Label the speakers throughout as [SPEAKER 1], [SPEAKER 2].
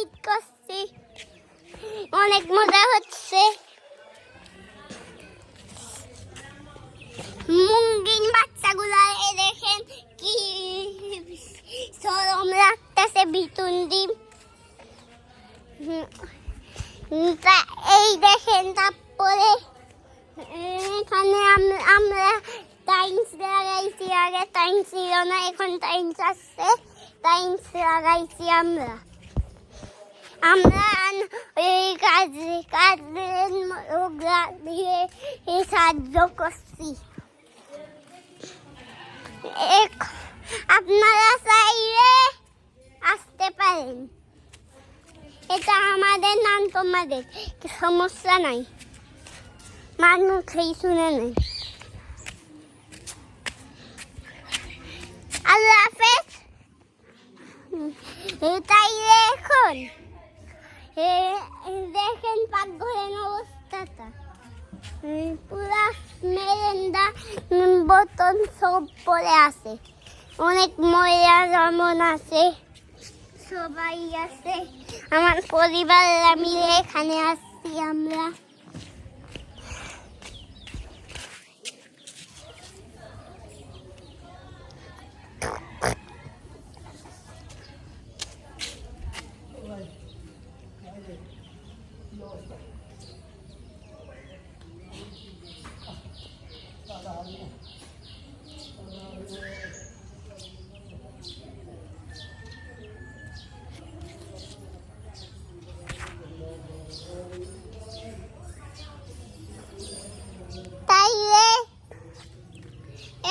[SPEAKER 1] ঈদ করছি, অনেক মজা হচ্ছে। মুঙ্গিন বাচ্চাগুলা দেখেন কি সরম লাগতেছে, বিতুন ডিম। এই দেখেন, তারপরে এখানে আমরা টাইলস লাগাইছি। আগে টাইলস ছিল না, এখন টাইলস আসছে, টাইলস লাগাইছি আমরা। এই কাজের দিয়ে সাহায্য করছি। আপনারা চাইলে আসতে পারেন, এটা আমাদের নাম, তোমাদের সমস্যা নাই, মানুষ এই শুনে নেই। আল্লাহ হাফেজ। তাইলে এখন দেখেন পাকঘরের অবস্থাটা, পুরা মেরেন্দা বোতল সব পড়ে আছে, অনেক ময়লা যেমন আছে, সবাই আছে। আমার পরিবাররা মিলে এখানে আসছি আমরা।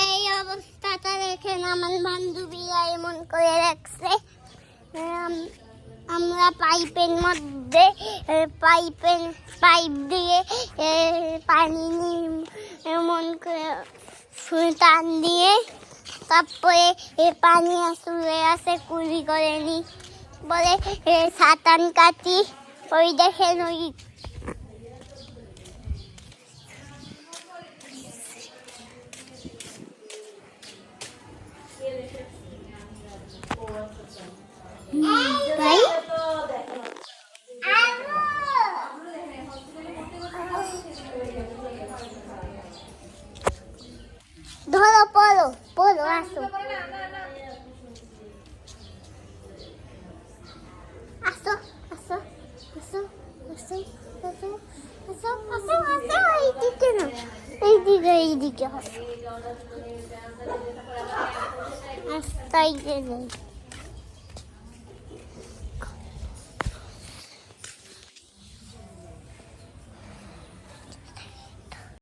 [SPEAKER 1] এই অবস্থাটা দেখেন, আমার বান্ধবীরা এমন করে রাখছে। আমরা পাইপের মধ্যে পাইপ দিয়ে পানি এমন করে টান দিয়ে, তারপরে পানি আসলে আসে কুড়ি করে নি বলে সাতান কাটি। ওই দেখেন, ওই ধরো, পড়ো পড়ো, আসো আসো আসো আসো আসো আসো আসো আসো আসো, এইদিকে না, এইদিকে আসো, রাস্তায় গেলে